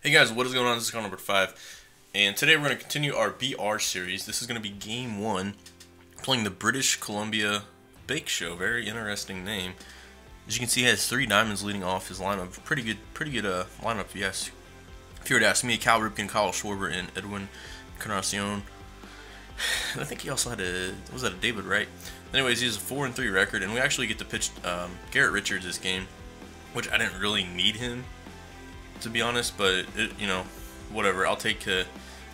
Hey guys, what is going on? This is call number 5, and today we're going to continue our BR series. This is going to be game 1, playing the British Columbia Bake Show. Very interesting name. As you can see, he has 3 diamonds leading off his lineup. Pretty good lineup, yes. If you were to ask me, Cal Ripken, Kyle Schwarber, and Edwin Encarnacion. And I think he also had was that a David Wright? Anyways, he has a 4-3 record, and we actually get to pitch Garrett Richards this game, which I didn't really need him, to be honest, but you know, whatever. I'll take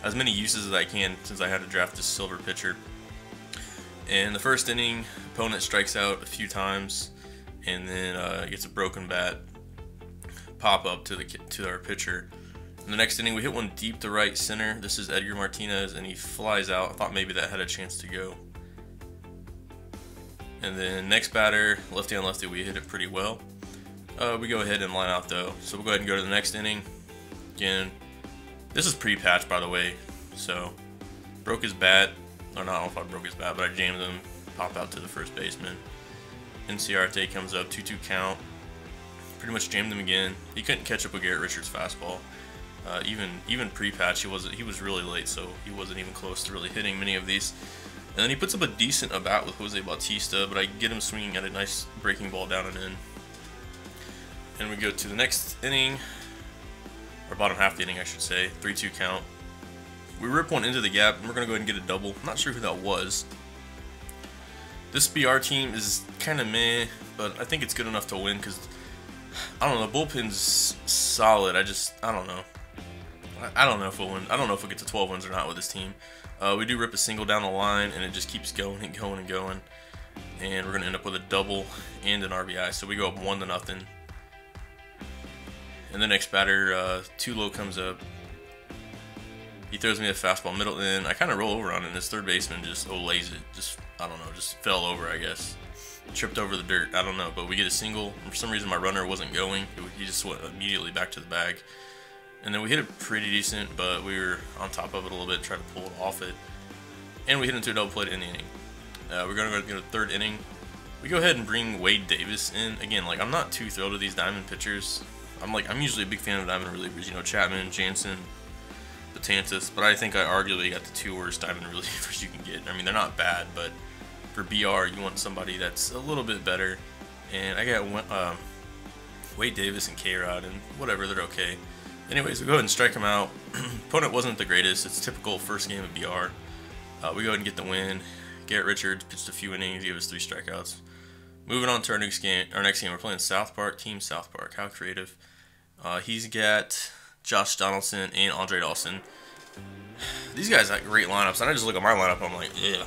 as many uses as I can since I had to draft this silver pitcher. In the first inning, opponent strikes out a few times, and then gets a broken bat pop up to our pitcher. In the next inning, we hit one deep to right center. This is Edgar Martinez, and he flies out. I thought maybe that had a chance to go. And then next batter, lefty on lefty, we hit it pretty well. We go ahead and line out though, so we'll go ahead and go to the next inning. Again, this is pre-patch, by the way, so broke his bat, or not, I don't know if I broke his bat, but I jammed him, pop out to the first baseman. NCRT comes up, 2-2 count, pretty much jammed him again. He couldn't catch up with Garrett Richards' fastball. Even pre-patch, he was really late, so he wasn't even close to really hitting many of these. And then he puts up a decent at-bat with Jose Bautista, but I get him swinging at a nice breaking ball down and in. And we go to the next inning, or bottom half of the inning, I should say, 3-2 count. We rip one into the gap, and we're going to go ahead and get a double. I'm not sure who that was. This BR team is kind of meh, but I think it's good enough to win because, I don't know, the bullpen's solid. I don't know. I don't know if we'll win. I don't know if we'll get to 12 wins or not with this team. We do rip a single down the line, and it just keeps going and going and going. And we're going to end up with a double and an RBI, so we go up 1-0. And the next batter, too low, comes up. He throws me a fastball middle in. I kind of roll over on it, and this third baseman just lays it. Just, I don't know, just fell over, I guess. Tripped over the dirt, I don't know. But we get a single. For some reason, my runner wasn't going. He just went immediately back to the bag. And then we hit it pretty decent, but we were on top of it a little bit, tried to pull it off it. And we hit into a double play to end the inning. We're going to go to the third inning. We go ahead and bring Wade Davis in. Again, like, I'm not too thrilled with these diamond pitchers. I'm usually a big fan of diamond relievers, you know, Chapman, Jansen, Betances, but I think I arguably got the 2 worst diamond relievers you can get. I mean, they're not bad, but for BR, you want somebody that's a little bit better. And I got Wade Davis and K-Rod, and whatever, they're okay. Anyways, we go ahead and strike him out. Opponent wasn't the greatest. It's typical first game of BR. We go ahead and get the win. Garrett Richards pitched a few innings, gave us 3 strikeouts. Moving on to our next game, we're playing South Park, Team South Park. How creative. He's got Josh Donaldson and Andre Dawson. These guys have great lineups, and I just look at my lineup, I'm like, yeah.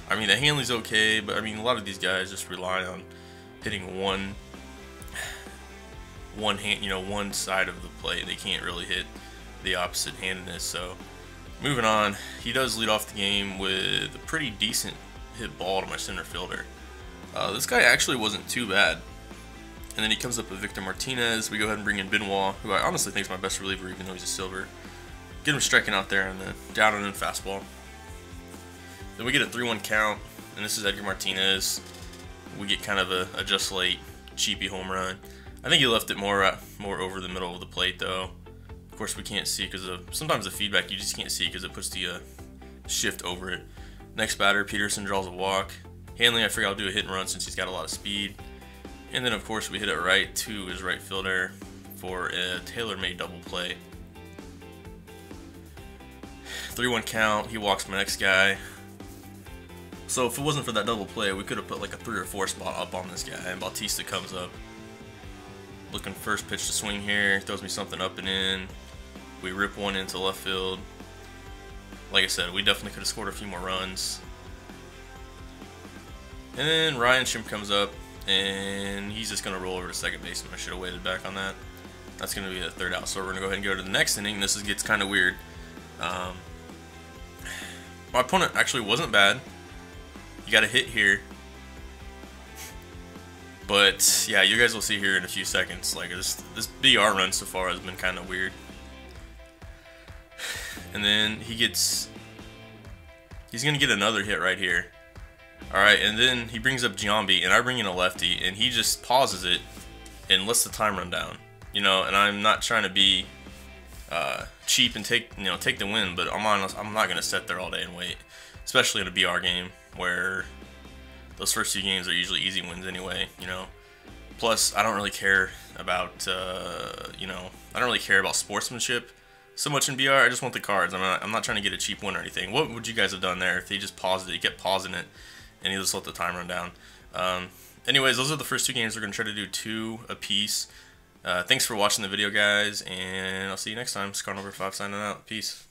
I mean, the Hanley's okay, but I mean, a lot of these guys just rely on hitting one hand, you know, one side of the plate. They can't really hit the opposite handedness. So, moving on, he does lead off the game with a pretty decent hit ball to my center fielder. This guy actually wasn't too bad. And then he comes up with Victor Martinez. We go ahead and bring in Benoit, who I honestly think is my best reliever, even though he's a silver. Get him striking out there on the down and in fastball. Then we get a 3-1 count, and this is Edgar Martinez. We get kind of a just late, cheapy home run. I think he left it more over the middle of the plate, though. Of course, we can't see because of sometimes the feedback you just can't see because it puts the shift over it. Next batter, Peterson draws a walk. Hanley, I figure I'll do a hit and run since he's got a lot of speed. And then, of course, we hit it right to his right fielder for a tailor-made double play. 3-1 count. He walks my next guy. So if it wasn't for that double play, we could have put like a 3 or 4 spot up on this guy. And Bautista comes up. Looking first pitch to swing here. Throws me something up and in. We rip one into left field. Like I said, we definitely could have scored a few more runs. And then Ryan Shimp comes up. And he's just going to roll over to second baseman. I should have waited back on that. That's going to be the third out. So we're going to go ahead and go to the next inning. This gets kind of weird. My opponent actually wasn't bad. You got a hit here. But yeah, you guys will see here in a few seconds. Like this BR run so far has been kind of weird. And then he's going to get another hit right here. Alright, and then he brings up Giambi, and I bring in a lefty, and he just pauses it and lets the time run down. You know, and I'm not trying to be cheap and take the win. But I'm honest, I'm not gonna sit there all day and wait, especially in a BR game where those first 2 games are usually easy wins anyway. Plus, I don't really care about I don't really care about sportsmanship so much in BR. I just want the cards. I'm not trying to get a cheap win or anything. What would you guys have done there if they just paused it? You kept pausing it, and you just let the time run down. Anyways, those are the first 2 games. We're gonna try to do 2 apiece. Thanks for watching the video, guys, and I'll see you next time. Scar number 5 signing out. Peace.